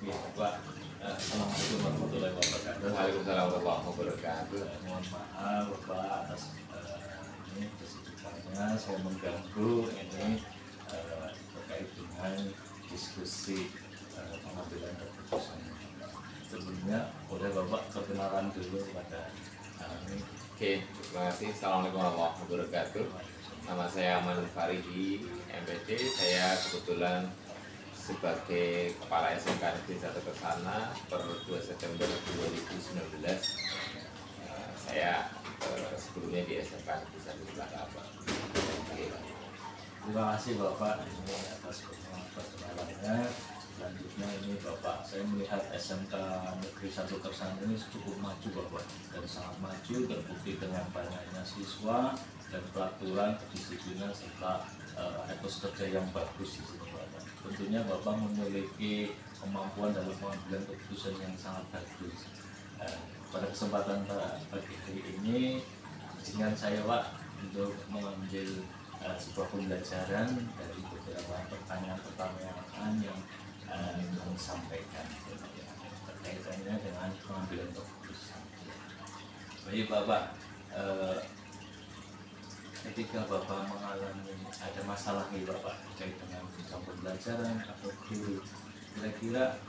Ya, Pak. Assalamualaikum warahmatullahi wabarakatuh. Waalaikumsalam warahmatullahi wabarakatuh. Mohon maaf Bapak atas ini kesibukannya saya mengganggu ini terkait dengan diskusi pengambilan keputusan. Sebelumnya boleh Bapak perkenalan dulu pada kami. Oke, terima kasih. Assalamualaikum warahmatullahi wabarakatuh. Nama saya Manur Faridi, MPD. Saya kebetulan sebagai Kepala SMK Negeri 1 Kersana per 2 September 2019. Saya sebelumnya di SMK Negeri 1 Kersana. Terima kasih Bapak ini atas perkenalannya. Selanjutnya ini Bapak, saya melihat SMK Negeri 1 Kersana ini cukup maju Bapak, dan sangat maju terbukti dengan banyaknya siswa dan peraturan kedisiplinan serta etos kerja yang bagus di sini Bapak. Tentunya Bapak memiliki kemampuan dalam pengambilan keputusan yang sangat bagus. Pada kesempatan pagi hari ini, izinkan saya Pak untuk mengambil sebuah pembelajaran dari beberapa pertanyaan-pertanyaan yang kami sampaikan terkaitannya dengan pengambilan keputusan. Baik Bapak, ketika Bapak mengalami ada masalah nih Bapak terkait dengan jenjang pembelajaran atau guru, kira-kira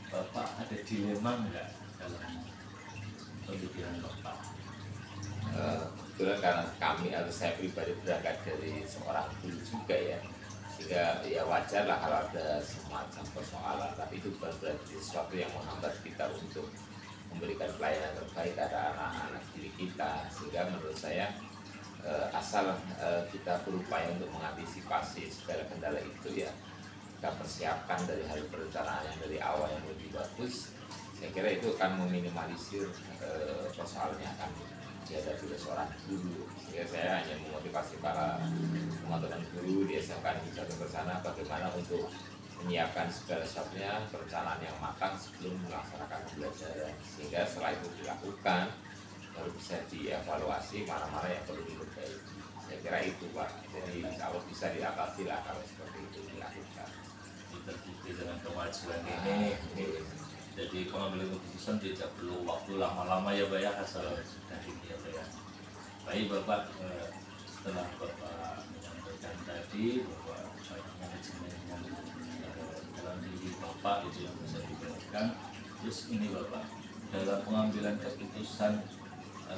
Bapak ada dilema enggak dalam pemikiran Bapak? Kebetulan karena kami atau saya pribadi berangkat dari seorang guru juga ya, sehingga ya wajar lah kalau ada semacam persoalan, tapi itu bukan berarti sesuatu yang menghambat kita untuk memberikan pelayanan terbaik pada anak-anak didik kita. Sehingga menurut saya asal kita berupaya untuk mengantisipasi segala kendala itu, ya kita persiapkan dari hari perencanaan yang dari awal yang lebih bagus, saya kira itu akan meminimalisir persoalan yang akan dihadapi oleh seorang guru. Sehingga saya hanya memotivasi para teman-teman guru di SMK Negeri 1 Kersana bagaimana untuk menyiapkan segala sesuatunya, perencanaan yang matang sebelum melaksanakan pembelajaran, sehingga setelah itu dilakukan baru bisa dievaluasi mana-mana yang perlu diperbaiki. Saya kira itu Pak. Jadi kalau bisa diatasi lah kalau seperti itu dilakukan. Terbukti dengan kemajuan ini, jadi pengambilan keputusan tidak perlu waktu lama-lama ya Pak ya, asal sudah ini ya Pak ya. Baik Bapak, setelah Bapak menyampaikan tadi bahwa manajemen dalam diri Bapak itu yang bisa dibenarkan, terus ini Bapak, dalam pengambilan keputusan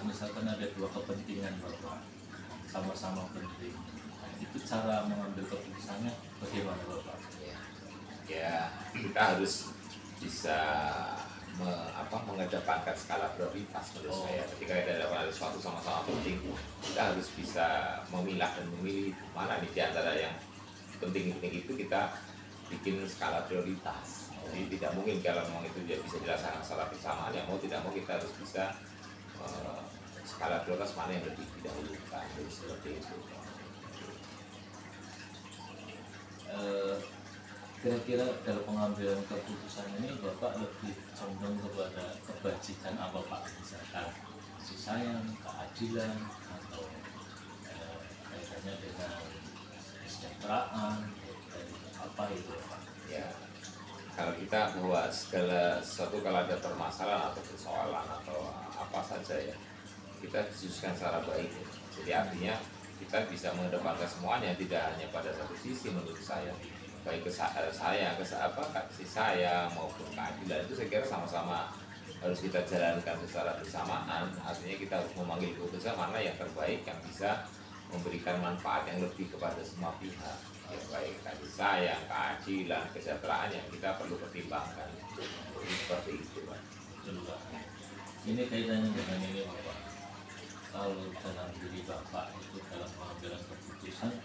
misalkan ada dua kepentingan Bapak sama-sama penting, itu cara mengambil keputusannya bagaimana Bapak? Ya kita harus bisa mengedepankan skala prioritas menurut saya. Ketika ada sesuatu sama-sama penting, kita harus bisa memilah dan memilih mana di antara yang penting-penting itu kita bikin skala prioritas. Jadi tidak mungkin kalau memang itu bisa dilaksanakan secara bersamaan, ya mau tidak mau kita harus bisa skala prioritas mana yang lebih didahulukan. Jadi seperti itu. Kira-kira dalam pengambilan keputusan ini Bapak lebih condong kepada kebajikan apa Pak? Misalkan kasih sayang, keadilan, atau kaitannya dengan kesejahteraan, apa itu Pak? Ya, kalau kita bahwa segala sesuatu kalau ada permasalahan atau persoalan atau apa saja ya, kita diskusikan secara baik. Jadi artinya kita bisa mengedepankan semuanya, tidak hanya pada satu sisi menurut saya. Baik kasih sayang maupun keadilan itu saya kira sama-sama harus kita jalankan secara bersamaan. Artinya kita harus memanggil keputusan mana yang terbaik yang bisa memberikan manfaat yang lebih kepada semua pihak, ya, baik kasih sayang, keadilan, kesejahteraan yang kita perlu pertimbangkan. Jadi seperti itu Pak. Ini kaitannya dengan ini Bapak, kalau dalam diri Bapak itu dalam pengambilan keputusan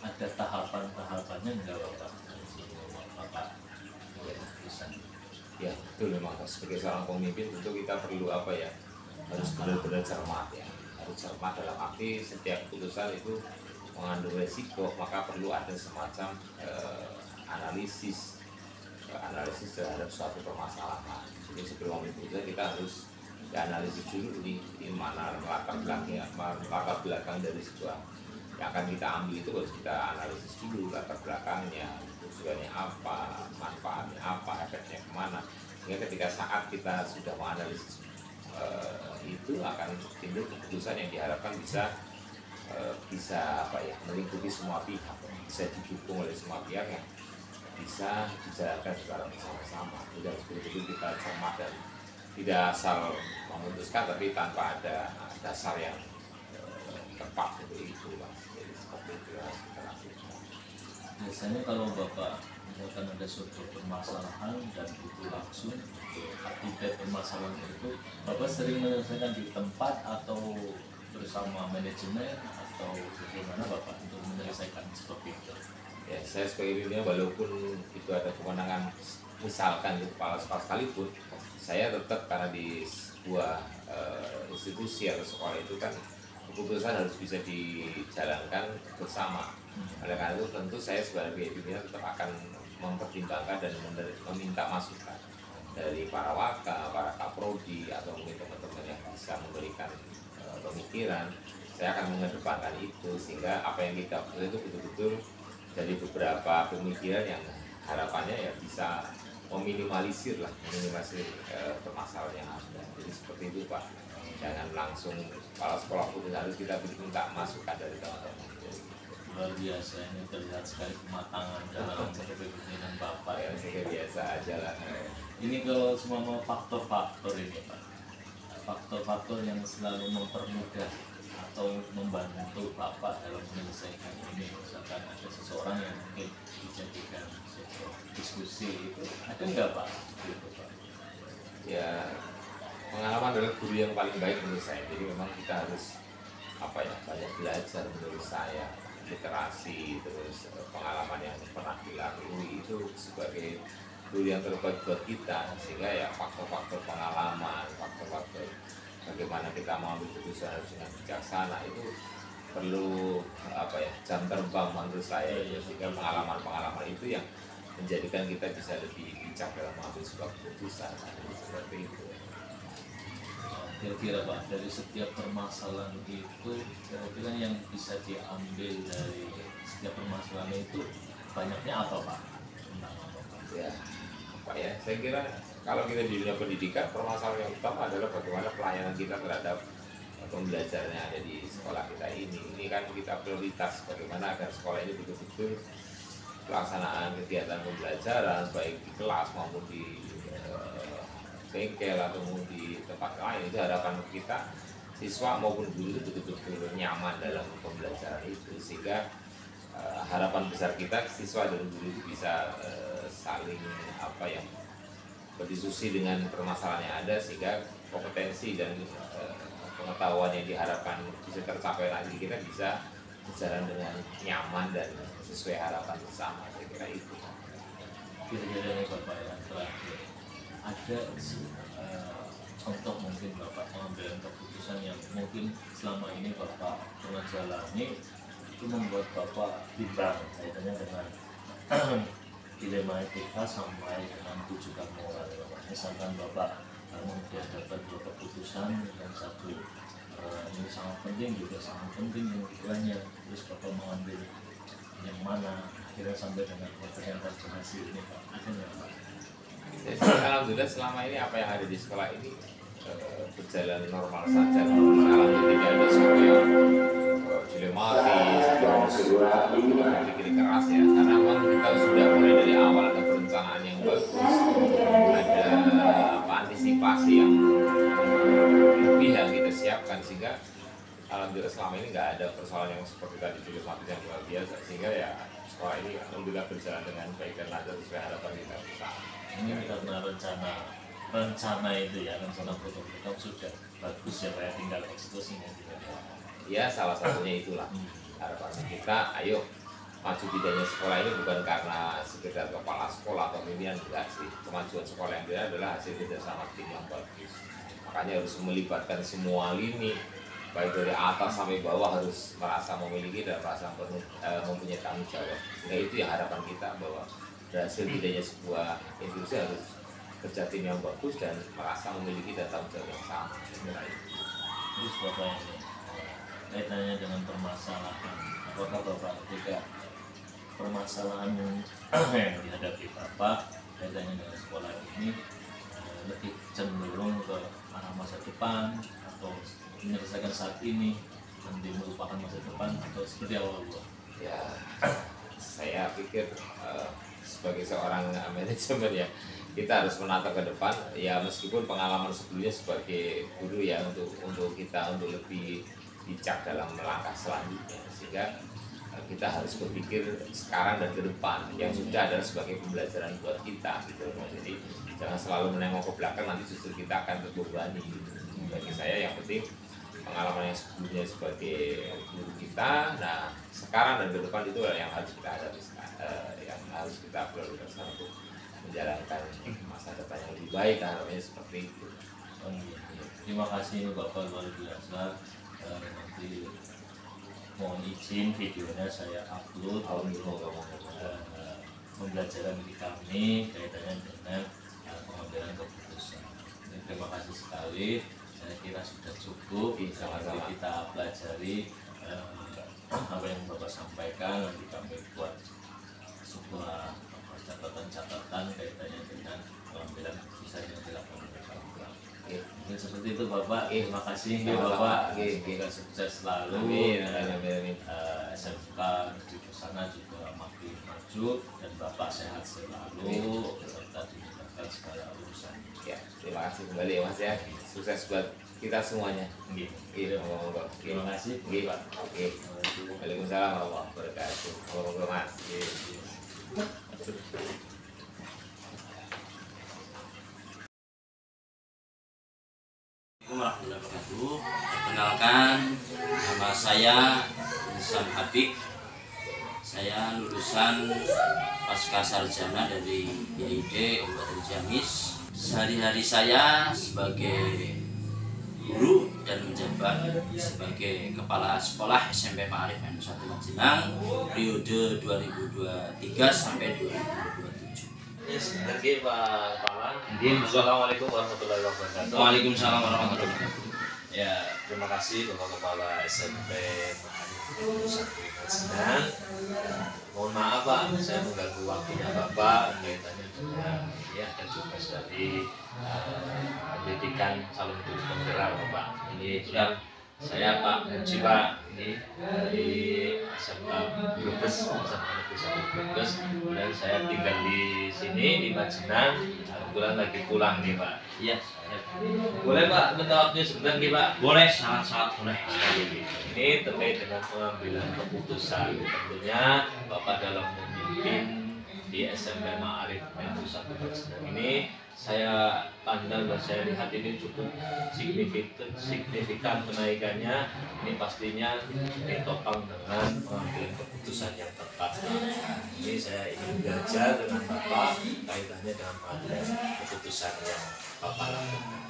ada tahapan-tahapannya enggak Bapak? Bapak keputusan. Ya betul, memang sebagai seorang pemimpin tentu kita perlu harus benar-benar cermat ya, harus cermat dalam arti setiap keputusan itu mengandung resiko, maka perlu ada semacam analisis terhadap suatu permasalahan. Jadi sebelum mengambil keputusan kita harus dianalisis dulu di mana latar belakang dari sebuah yang akan kita ambil itu, harus kita analisis dulu latar belakangnya, tujuannya apa, manfaatnya apa, efeknya kemana. Sehingga ketika saat kita sudah menganalisis itu akan timbul keputusan yang diharapkan bisa apa ya, melingkupi semua pihak, bisa didukung oleh semua pihak yang bisa dijalankan secara bersama-sama. Tidak betul-betul kita cermat dan tidak asal memutuskan tapi tanpa ada dasar yang tepat untuk itu, Mas. Jadi seperti itu yang harus kita lakukan. Biasanya kalau Bapak misalkan ada suatu permasalahan dan itu langsung akibat permasalahan itu, Bapak sering menyelesaikan di tempat atau bersama manajemen atau bagaimana Bapak untuk menyelesaikan seperti itu? Ya, saya sebagai pimpinan walaupun itu ada kewenangan misalkan di kepala sekolah sekalipun, saya tetap karena di sebuah institusi atau sekolah itu kan keputusan harus bisa dijalankan bersama. Oleh karena itu tentu saya sebagai pimpinan tetap akan mempertimbangkan dan meminta masukan dari para waka, para kaprodi atau mungkin teman-teman yang bisa memberikan pemikiran. Saya akan mengedepankan itu sehingga apa yang kita butuh itu betul-betul dari beberapa pemikiran yang harapannya ya bisa meminimalisir permasalahan yang ada. Jadi seperti itu Pak. Jangan langsung kepala sekolah putus, harus kita minta masukan dari teman-teman. Luar biasa, ini terlihat sekali kematangan dalam kepemimpinan Bapak ya. Saya biasa aja lah. Ini kalau semua faktor-faktor ini Pak, faktor-faktor yang selalu mempermudah atau membantu Bapak dalam menyelesaikan ini. Misalkan ada seseorang yang mungkin dijadikan diskusi itu, ada nggak Pak? Gitu, Pak. Ya, pengalaman adalah guru yang paling baik menurut saya. Jadi memang kita harus banyak belajar menurut saya. Literasi, terus pengalaman yang pernah dilalui itu sebagai guru yang terbaik buat kita. Sehingga ya faktor-faktor pengalaman, faktor-faktor bagaimana kita mengambil keputusan harus dengan bijaksana itu perlu jam terbang menurut saya. Sehingga pengalaman-pengalaman itu yang menjadikan kita bisa lebih bijak dalam mengambil sebuah keputusan. Seperti itu. Kira-kira Pak, dari setiap permasalahan itu kira-kira yang bisa diambil dari setiap permasalahan itu banyaknya apa Pak? Saya kira kalau kita di dunia pendidikan, permasalahan yang utama adalah bagaimana pelayanan kita terhadap pembelajaran yang ada di sekolah kita ini. Ini kan kita prioritas bagaimana agar sekolah ini betul-betul pelaksanaan kegiatan pembelajaran baik di kelas maupun di bengkel atau di tempat lain. Itu harapan kita siswa maupun guru itu betul-betul nyaman dalam pembelajaran itu, sehingga harapan besar kita siswa dan guru itu bisa saling berdiskusi dengan permasalahan yang ada, sehingga kompetensi dan pengetahuan yang diharapkan bisa tercapai nanti kita bisa berjalan dengan nyaman dan sesuai harapan bersama. Saya kira itu. Kira-kira ini Bapak yang terakhir, ada contoh mungkin Bapak mengambil keputusan yang mungkin selama ini Bapak pernah jalani itu membuat Bapak bimbang kaitannya dengan dilema etika sampai dengan tujuan moral. Misalkan Bapak kemudian dapat dua keputusan yang satu ini sangat penting, juga sangat penting yang lainnya, terus Bapak mengambil yang mana akhirnya sampai dengan ternyata berhasil ini Pak, ada nggak Pak? Alhamdulillah selama ini apa yang ada di sekolah ini berjalan normal saja. Alhamdulillah tidak ada sesuatu yang dilematis, berpikir keras ya. Karena memang kita sudah mulai dari awal ada perencanaan yang bagus, ada antisipasi yang lebih yang kita siapkan, sehingga alhamdulillah selama ini nggak ada persoalan yang seperti tadi dilematis yang luar biasa, sehingga ya sekolah ini alhamdulillah berjalan dengan baik dan lancar sesuai harapan kita bersama. Ini karena rencana itu ya, rencana program sudah bagus ya Pak ya, tinggal eksekusinya juga. Ya salah satunya itulah harapan kita. Ayo maju bidangnya sekolah ini bukan karena sekedar kepala sekolah atau pimpinan, enggak sih. Kemajuan sekolah yang dia adalah hasil kerjasama tim yang bagus. Makanya harus melibatkan semua lini, baik dari atas sampai bawah harus merasa memiliki dan merasa mempunyai tanggung jawab. Sehingga itu yang harapan kita, bahwa hasil bidangnya sebuah institusi harus kerja tim yang bagus dan merasa memiliki dan tanggung jawab yang sama. Terus Bapak ini kaitannya dengan permasalahan, apakah Bapak ketika permasalahan yang dihadapi Bapak kaitannya dengan sekolah ini lebih cenderung ke arah masa depan atau menyelesaikan saat ini nanti melupakan masa depan atau seperti apa Bu? Ya, saya pikir sebagai seorang manajemen ya, kita harus menatap ke depan ya, meskipun pengalaman sebelumnya sebagai guru ya, untuk kita untuk lebih bijak dalam melangkah selanjutnya, sehingga kita harus berpikir sekarang dan ke depan yang sudah adalah sebagai pembelajaran buat kita gitu. Jadi jangan selalu menengok ke belakang, nanti justru kita akan terbebani gitu. Bagi saya yang penting pengalaman yang sebelumnya sebagai guru kita, nah sekarang dan ke depan itu yang harus kita hadapi, yang harus kita prioritaskan untuk menjalankan masa depan yang lebih baik, harapannya seperti itu. Terima kasih Bapak luar biasa. Nanti mohon izin videonya saya upload pembelajaran di kami kaitannya dengan pengambilan keputusan. Terima kasih sekali. Saya kira sudah cukup. Nanti kita pelajari apa yang Bapak sampaikan. Nanti kami buat sebuah catatan-catatan kaitannya dengan pengambilan keputusan yang dilakukan oleh Bapak. Mungkin seperti itu Bapak. Terima kasih Bapak. Semoga sukses selalu. SMK di sana juga makin maju dan Bapak sehat selalu serta dimudahkan segala urusan. Ya, terima kasih kembali ya Mas ya. Sukses buat kita semuanya. Terima kasih. Waalaikumsalam warahmatullahi wabarakatuh. Monggo Mas. Warahmatullahi wabarakatuh. Perkenalkan, nama saya Nisam Habib. Saya lulusan pasca sarjana dari YID Kabupaten Ciamis. Sehari-hari saya sebagai guru dan menjabat sebagai kepala sekolah SMP Ma'arif N1 Majenang periode 2023 sampai 2027. Lagi Pak Paman. Assalamualaikum warahmatullahi wabarakatuh. Waalaikumsalam warahmatullahi wabarakatuh. Ya, terima kasih Bapak Kepala SMP Majenang. Mohon maaf Pak, saya mengganggu waktunya Bapak kaitannya dengan ya dan tugas dari pendidikan calon guru penggerak Bapak. Ini sudah saya Pak Muji Pak, ini dari SMK Brebes, Brebes, dan saya tinggal di sini di Majenang. Kebetulan lagi pulang nih Pak. Iya. Boleh Pak minta waktunya sebentar nih Pak? Boleh, sangat boleh. Ini terkait dengan pengambilan keputusan. Tentunya Bapak dalam memimpin di SMP Ma'arif N1 Majenang ini, saya pandang dan saya lihat ini cukup signifikan kenaikannya. Ini pastinya ditopang dengan pengambilan keputusan yang tepat. Ini saya ingin belajar dengan Bapak kaitannya dengan pengambilan keputusan yang Bapak lakukan.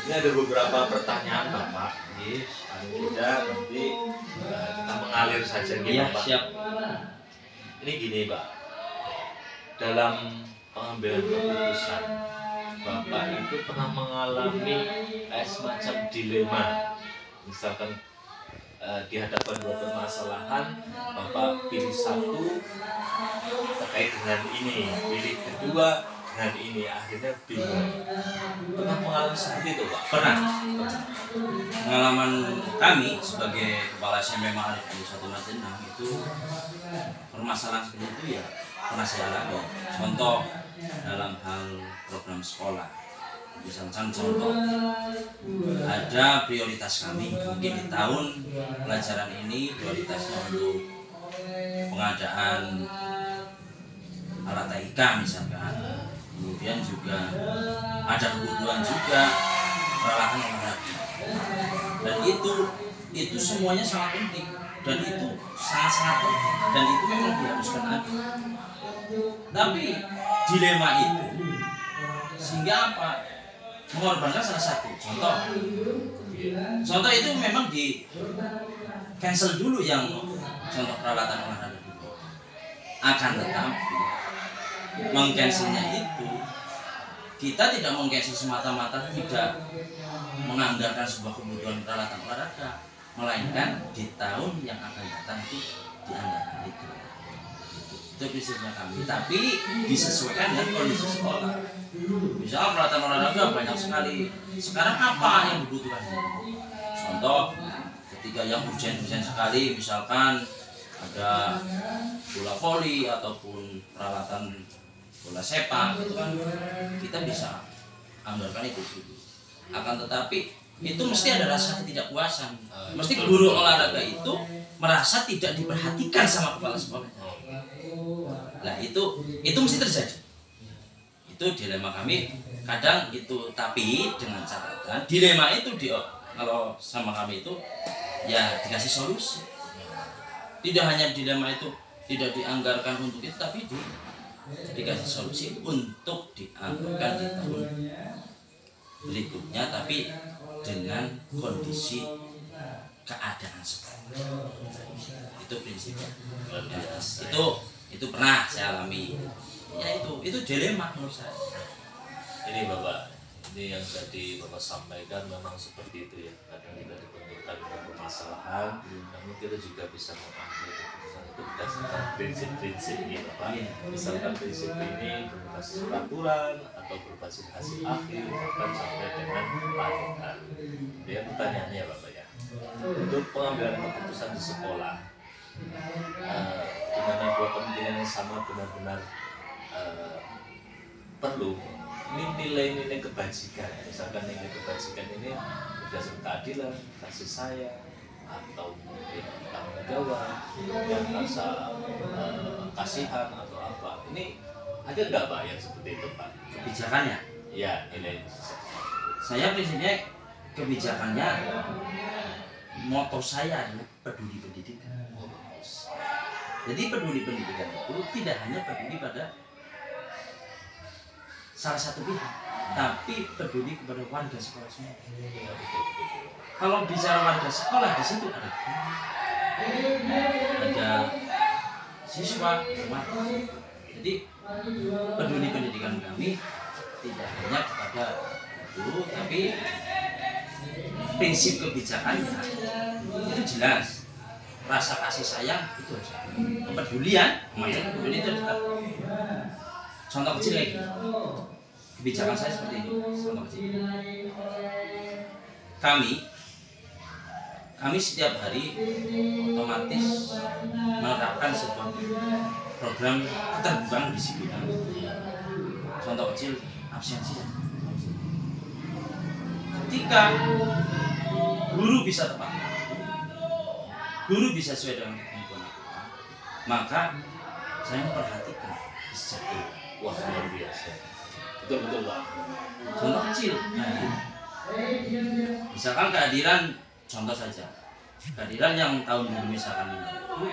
Ini ada beberapa pertanyaan Bapak. Jadi paling tidak nanti kita mengalir saja gitu Iya, Pak. siap. Ini gini Pak, dalam pengambilan keputusan Bapak itu pernah mengalami semacam dilema, misalkan di hadapan dua permasalahan Bapak pilih satu terkait dengan ini, pilih kedua dengan ini, akhirnya bingung. Pernah mengalami seperti itu Pak? Pernah. Pengalaman kami sebagai kepala SMP Ma'arif N1 Majenang itu permasalahan seperti itu ya pernah saya alami. Contoh dalam hal program sekolah, misalkan contoh ada prioritas kami mungkin di tahun pelajaran ini prioritasnya untuk pengadaan alat TIK misalkan, kemudian juga ada kebutuhan juga peralatan olahraga, dan itu semuanya sangat penting dan itu sangat penting dan itu memang diharuskan ada. Tapi dilema itu sehingga apa, mengorbankan salah satu. Contoh itu memang di cancel dulu yang contoh peralatan olahraga dulu. Akan tetapi mengcancelnya itu kita tidak mengcancel semata-mata tidak menganggarkan sebuah kebutuhan peralatan olahraga, melainkan di tahun yang akan datang itu dianggarkan itu. Itu Itu prinsipnya kami, tapi disesuaikan dengan kondisi sekolah. Misal peralatan olahraga banyak sekali. Sekarang apa yang dibutuhkan? Contoh, ketika yang urgent sekali, misalkan ada bola voli ataupun peralatan bola sepak, itu kan kita bisa anggarkan itu. Akan tetapi itu mesti ada rasa ketidakpuasan. Mesti guru olahraga itu merasa tidak diperhatikan sama kepala sekolah. Nah itu mesti terjadi. Itu dilema kami kadang itu, tapi dengan catatan dilema itu kalau sama kami itu ya dikasih solusi. Tidak hanya dilema itu tidak dianggarkan untuk itu, tapi dikasih solusi untuk dianggarkan di tahun berikutnya, tapi dengan kondisi keadaan sekarang. Itu prinsipnya. Itu pernah saya alami. Ya itu dilema menurut saya. Ini Bapak, ini yang tadi Bapak sampaikan memang seperti itu ya. Kadang kita dibenturkan dengan permasalahan, namun kita juga bisa mengambil keputusan itu berdasarkan prinsip-prinsip ini Bapak. Misalkan prinsip ini berbasis peraturan atau berbasis hasil akhir, bahkan sampai dengan panutan. Dia pertanyaannya Bapak ya. Untuk pengambilan keputusan di sekolah, di mana dua kepentingan yang sama benar-benar perlu. Ini nilai-nilai kebajikan, misalkan nilai kebajikan ini berdasarkan keadilan, kasih sayang, atau mungkin tanggung jawab, dan rasa kasihan atau apa. Ini ada nggak Pak yang seperti itu Pak? Kebijakannya? Ya, nilai. Saya prinsipnya kebijakannya, moto saya adalah peduli pendidikan. Jadi peduli pendidikan itu tidak hanya peduli pada salah satu pihak, tapi peduli kepada warga sekolah semua. Kalau bicara warga sekolah, di situ ada siswa, teman. Jadi peduli pendidikan kami tidak hanya kepada guru, tapi prinsip kebijakannya itu jelas. Rasa kasih sayang itu harus ada. Kepedulian, kepedulian itu harus ada. Contoh kecil lagi, kebijakan saya seperti ini. Contoh kecil, kami setiap hari otomatis menerapkan sebuah program keterbukaan disiplin. Contoh kecil, absensi. Ketika guru bisa tepat, guru bisa sesuai dengan kemampuan aku, maka saya memperhatikan kesejahteraan. Wah, luar biasa. Betul Pak. Contoh kecil, misalkan kehadiran, contoh saja, kehadiran yang tahun dulu misalkan ini,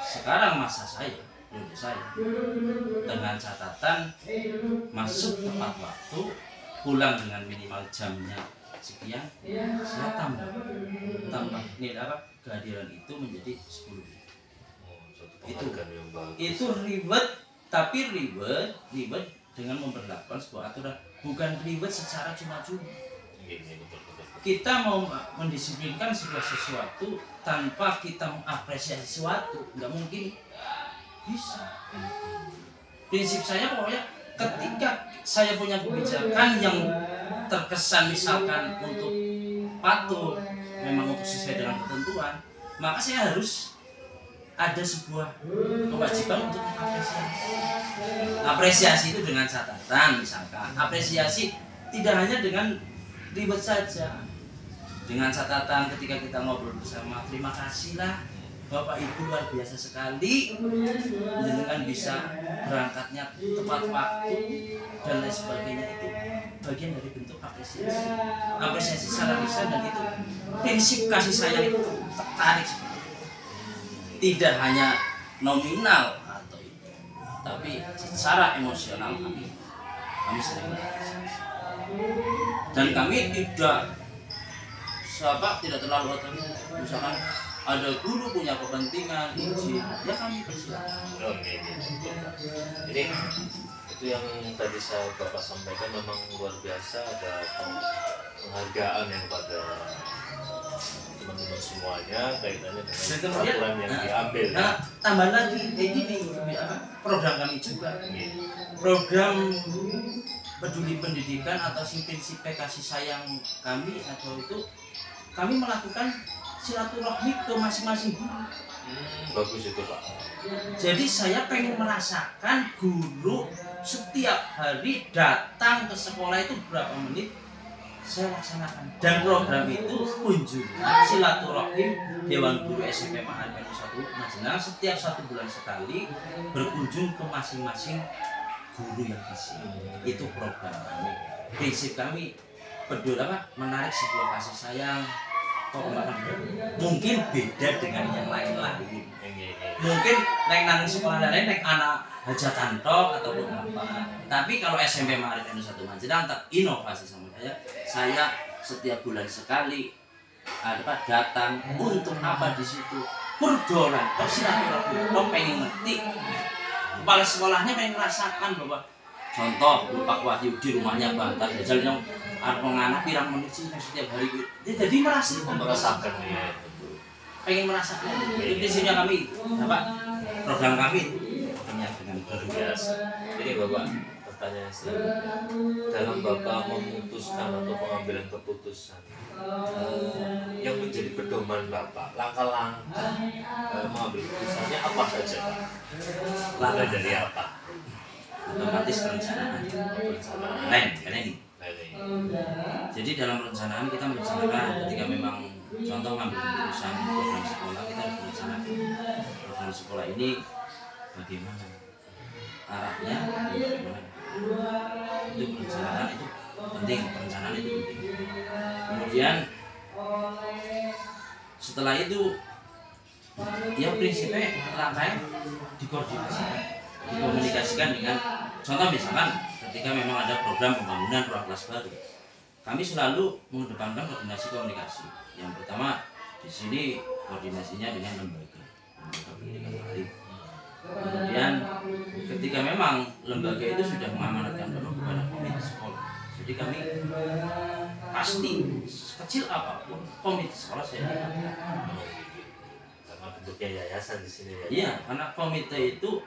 sekarang masa saya, periode saya, dengan catatan masuk tepat waktu, pulang dengan minimal jamnya sekian, saya tambah nilai apa, kehadiran itu menjadi 10. Itu ribet, tapi ribet dengan memperlakukan sebuah aturan, bukan ribet secara cuma-cuma. Kita mau mendisiplinkan sebuah sesuatu tanpa kita mengapresiasi sesuatu, nggak mungkin bisa. Prinsip saya pokoknya ketika saya punya kebijakan yang terkesan misalkan untuk patuh, memang untuk sesuai dengan ketentuan, maka saya harus ada sebuah kewajiban untuk apresiasi itu dengan catatan. Misalkan apresiasi tidak hanya dengan ribet saja, dengan catatan ketika kita ngobrol bersama, terima kasihlah Bapak Ibu luar biasa sekali dengan bisa berangkatnya tepat waktu dan lain sebagainya. Itu bagian dari bentuk apresiasi secara lisan, dan itu prinsip kasih sayang itu tertarik. Tidak hanya nominal atau itu, tapi secara emosional kami sering berapresiasi. Dan kami tidak terlalu otomatis. Misalkan ada guru punya kepentingan izin, ya kami persilakan. Jadi itu yang tadi Bapak sampaikan memang luar biasa, ada penghargaan yang pada teman-teman semuanya kaitannya dengan Dan kemudian, peraturan yang diambil. Nah, tambah lagi ini program kami juga. Program peduli pendidikan atau prinsip kasih sayang kami atau itu kami melakukan silaturahmi ke masing-masing guru. Bagus itu Pak. Jadi saya pengen merasakan guru setiap hari datang ke sekolah itu berapa menit saya laksanakan. Dan program itu kunjungan silaturahim Dewan Guru SMP Ma'arif 1 Majenang setiap 1 bulan sekali berkunjung ke masing-masing guru yang di sini. Itu program kami. Prinsip kami peduli menarik sebuah kasih sayang. Mungkin beda dengan yang lain-lain. Mungkin naik nang sekolah lain naik anak hajatan tok ataupun apa. Tapi kalau SMP Ma'arif 1 Majenang tetap inovasi sama saya setiap bulan sekali datang untuk apa di situ berdolan silaturahmi pengen ngerti kepala sekolahnya pengen merasakan bahwa contoh Pak Wahyu di rumahnya Bantar jajal yang anak pirang menit sih setiap hari jadi merasakan ya pengen merasakan itu prinsipnya kami Bapak program kami dengan biasa. Ini Bapak pertanyaan selanjutnya, dalam Bapak memutuskan atau pengambilan keputusan yang menjadi pedoman Bapak, langkah-langkah mengambil keputusannya apa saja Pak? Langkah dari apa? Otomatis perencanaan. Karena ini. Jadi dalam perencanaan kita merencanakan ketika memang contoh mengambil keputusan program sekolah kita harus merencanakan program sekolah ini bagaimana arahnya, bagaimana. Itu perencanaan itu penting, perencanaan itu penting. Kemudian setelah itu ya prinsipnya langkahnya dikomunikasikan dengan contoh misalkan ketika memang ada program pembangunan ruang kelas baru, kami selalu mengedepankan koordinasi komunikasi. Yang pertama di sini koordinasinya dengan lembaga pendidikan lain. Kemudian ketika memang lembaga itu sudah mengamanatkan penuh kepada komite sekolah, jadi kami pasti kecil apapun komite sekolah saya libatkan. Karena bentuknya yayasan di sini ya. Iya, karena komite itu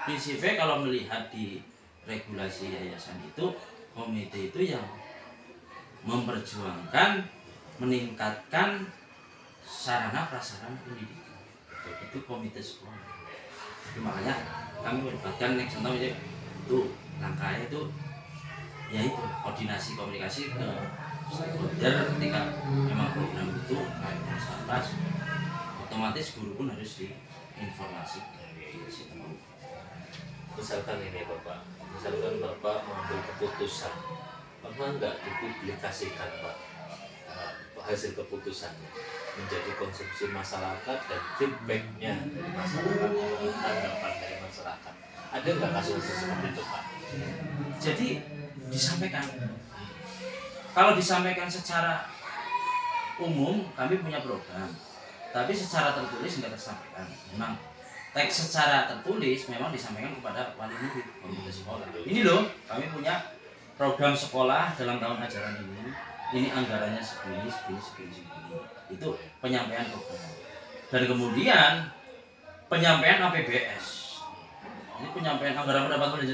prinsipnya kalau melihat di regulasi yayasan itu komite itu yang memperjuangkan meningkatkan sarana prasarana pendidikan. Itu komite sekolah. Makanya kami melibatkan contoh itu langkahnya itu yaitu koordinasi komunikasi ke stakeholder ketika memang program itu lantas otomatis guru pun harus diinformasikan. Misalkan ini Bapak, misalkan Bapak mengambil keputusan, pernah nggak dipublikasikan Pak hasil keputusannya menjadi konsumsi masyarakat dan feedbacknya dari masyarakat, tanggapan dari masyarakat, ada nggak kasus seperti itu Pak? Jadi disampaikan, kalau disampaikan secara umum kami punya program, tapi secara tertulis nggak tersampaikan. Memang teks secara tertulis memang disampaikan kepada wali murid komite sekolah. Ini loh kami punya program sekolah dalam tahun ajaran ini anggarannya segini. Itu penyampaian program. Dan kemudian penyampaian APBS. Ini penyampaian anggaran pendapatan dan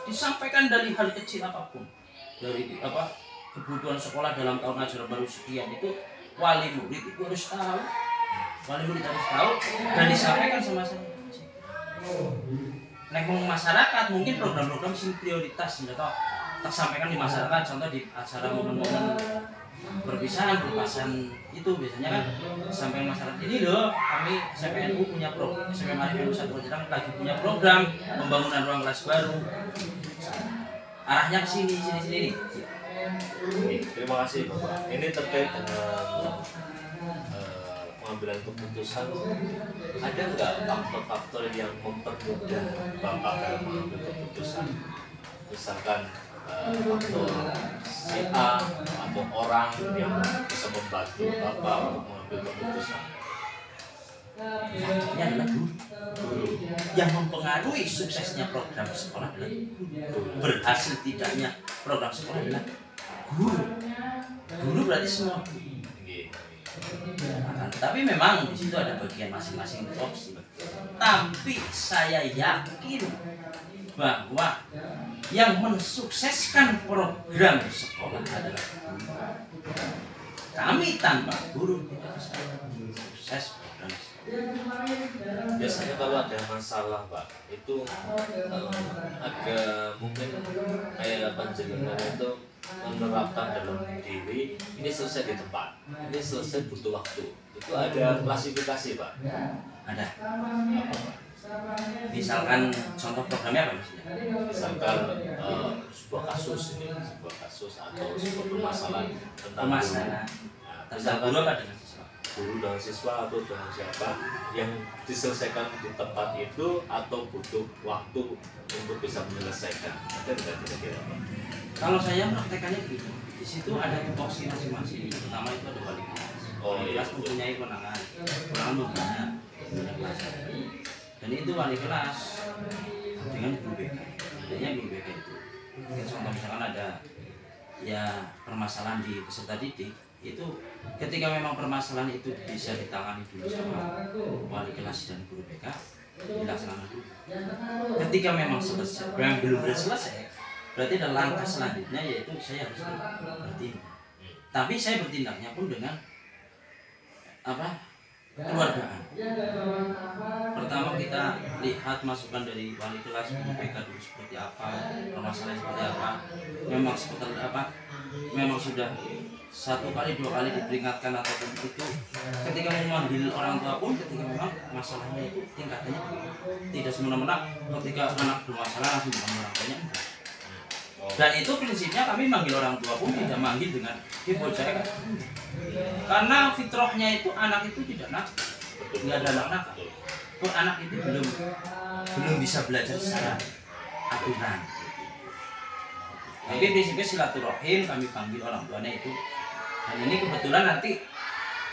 disampaikan dari hal kecil apapun. Dari kebutuhan sekolah dalam tahun ajaran baru sekian itu wali murid itu harus tahu. Wali murid harus tahu dan disampaikan sama saya. Masyarakat mungkin program-program sing prioritas atau tersampaikan di masyarakat, contoh di acara momen-momen perpisahan itu biasanya kan sampai masyarakat ini loh kami SPNU punya program, SMP Ma'arif 1 Majenang lagi punya program pembangunan ruang kelas baru, arahnya ke sini nih. Terima kasih Bapak. Ini terkait dengan pengambilan keputusan, ada nggak faktor-faktor yang mempermudah Bapak dalam mengambil keputusan? Misalkan faktor si A atau orang yang bisa membantu Bapak untuk mengambil keputusan. Faktornya adalah guru. Yang mempengaruhi suksesnya program sekolah adalah guru. Berhasil tidaknya program sekolah adalah guru. Guru berarti semua. Tapi memang di situ ada bagian masing-masing opsi. Tapi saya yakin bahwa yang mensukseskan program sekolah adalah guru. Kami tanpa guru tidak bisa sukses program sekolah. Biasanya kalau ada masalah Pak itu agak mungkin kayak panjenengan itu menerapkan dalam diri ini selesai di tempat, ini selesai butuh waktu. Itu ada klasifikasi Pak. Ada. Misalkan contoh programnya apa maksudnya? Misalkan sebuah kasus atau sebuah permasalahan tentang Permasalahan guru. tentang guru apa dengan siswa? Guru dengan siswa atau dengan siapa yang diselesaikan di tempat itu atau butuh waktu untuk bisa menyelesaikan. Ada nggak kira-kira Pak? Kalau saya praktekannya begitu, di situ ada tupoksi masing-masing. Pertama itu ada wali kelas. Wali kelas mempunyai kewenangan membina kelas. Dan itu wali kelas dengan guru BK. Adanya guru BK itu. Contoh misalkan ada ya permasalahan di peserta didik, itu ketika memang permasalahan itu bisa ditangani dulu sama wali kelas dan guru BK, dilaksanakan dulu. Ketika memang selesai, yang belum selesai, berarti ada langkah selanjutnya yaitu saya harus bertindak. Tapi saya bertindaknya pun dengan keluargaan. Pertama kita lihat masukan dari wali kelas, guru BK dulu seperti apa, permasalahan seperti apa. Memang seperti apa, memang sudah satu kali dua kali diperingatkan ataupun itu ketika memanggil orang tua pun ketika memang masalahnya itu tingkatannya tidak semena-mena ketika anak bermasalah langsung dipanggil orang tuanya. Dan itu prinsipnya kami manggil orang tua pun tidak manggil dengan bocah, karena fitrahnya itu anak itu tidak nakal, nggak ada anak nakal. Anak itu belum bisa belajar secara aturan. Jadi prinsipnya silaturahim kami panggil orang tuanya itu. Dan ini kebetulan nanti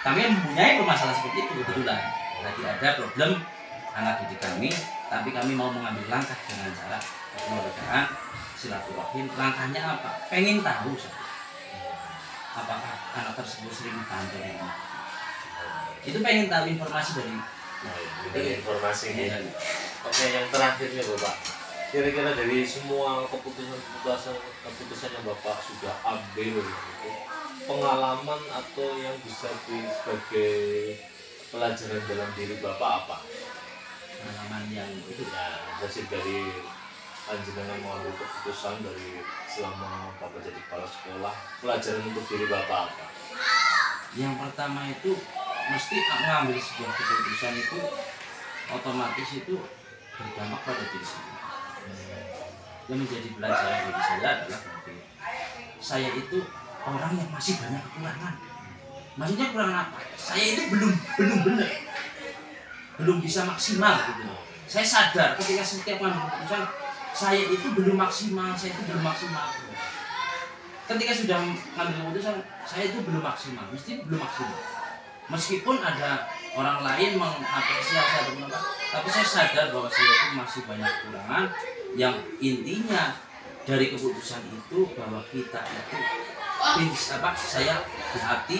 kami mempunyai permasalahan seperti itu kebetulan. Lagi ada problem anak didik kami, tapi kami mau mengambil langkah dengan cara kekeluargaan, silaturahim. Langkahnya apa? Pengen tahu apakah anak tersebut sering bantu ini. Itu pengen tahu informasi dari informasi ini. ya. Oke, yang terakhirnya Bapak, kira-kira dari semua keputusan yang Bapak sudah ambil gitu, pengalaman atau yang bisa sebagai pelajaran dalam diri Bapak apa? Pengalaman yang itu Ya, hasil dari panjenengan mengambil keputusan dari selama Bapak jadi kepala sekolah, pelajaran untuk diri Bapak apa? yang pertama itu mesti mengambil sebuah keputusan itu otomatis itu berdampak pada diri sendiri. Yang menjadi pelajaran bagi saya adalah saya itu orang yang masih banyak kekurangan. Maksudnya kurang apa? Saya itu belum benar, belum bisa maksimal gitu. Saya sadar ketika setiap mengambil keputusan saya itu belum maksimal, Ketika sudah mengambil keputusan saya itu belum maksimal, belum maksimal. Meskipun ada orang lain mengapresiasi atau apa, tapi saya sadar bahwa saya itu masih banyak kekurangan. Yang intinya dari keputusan itu bahwa kita itu saya di hati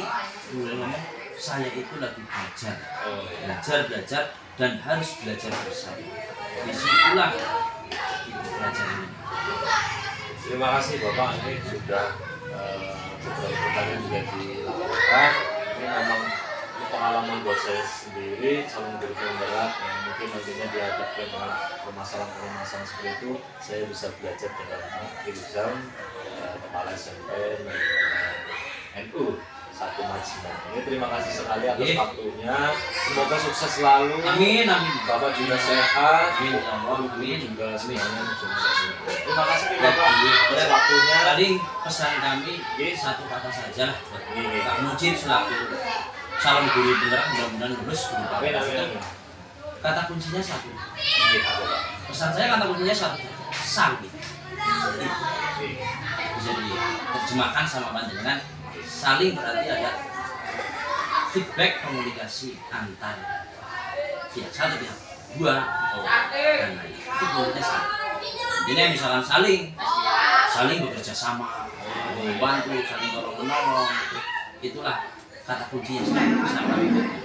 ngomong saya itu lagi belajar dan harus belajar bersama. Disitulah itu pelajarannya. Terima kasih Bapak, ini sudah beberapa pertanyaan juga dilakukan. Ini memang pengalaman buat saya sendiri, calon guru penggerak yang mungkin nantinya dihadapkan dengan permasalahan seperti itu, saya bisa belajar dengan Ilham, kepala SMP NU 1 Majinah. Ini terima kasih sekali atas waktunya. Semoga sukses selalu. Amin. Bapak juga sehat. Amin. Amin. Juga semuanya sukses. Terima kasih Bapak atas waktunya. Tadi pesan kami satu kata saja lah buat Pak Mujib selaku calon guru penggerak, mudah-mudahan lulus guru Amin. Kata kuncinya satu. Pesan saya kata kuncinya satu saja. Saling. Bisa diterjemahkan sama panjenengan. Saling berarti ada feedback komunikasi antar pihak, satu pihak, dua dan lain. Itu bentuknya saling. Ini misalkan saling bekerja sama, membantu, saling tolong menolong, itulah kata kunci yang sangat bisa kami berikan.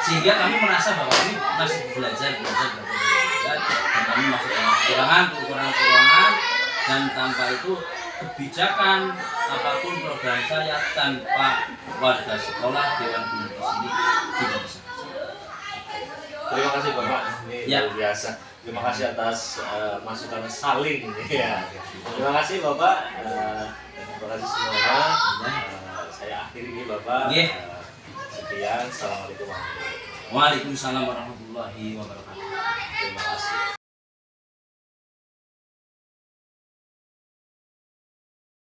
Sehingga kami merasa bahwa kami masih belajar dan kami masih banyak kekurangan dan tanpa itu kebijakan apapun program saya tanpa warga sekolah Dewan Guru di sini tidak bisa. Terima kasih Bapak, ini Ya. luar biasa. Terima kasih atas masukan saling. Ya. Terima kasih Bapak. Terima kasih semuanya. Saya akhiri ini Bapak. Ya. Sekian. Assalamualaikum warahmatullahi wabarakatuh. Waalaikumsalam warahmatullahi wabarakatuh. Terima kasih.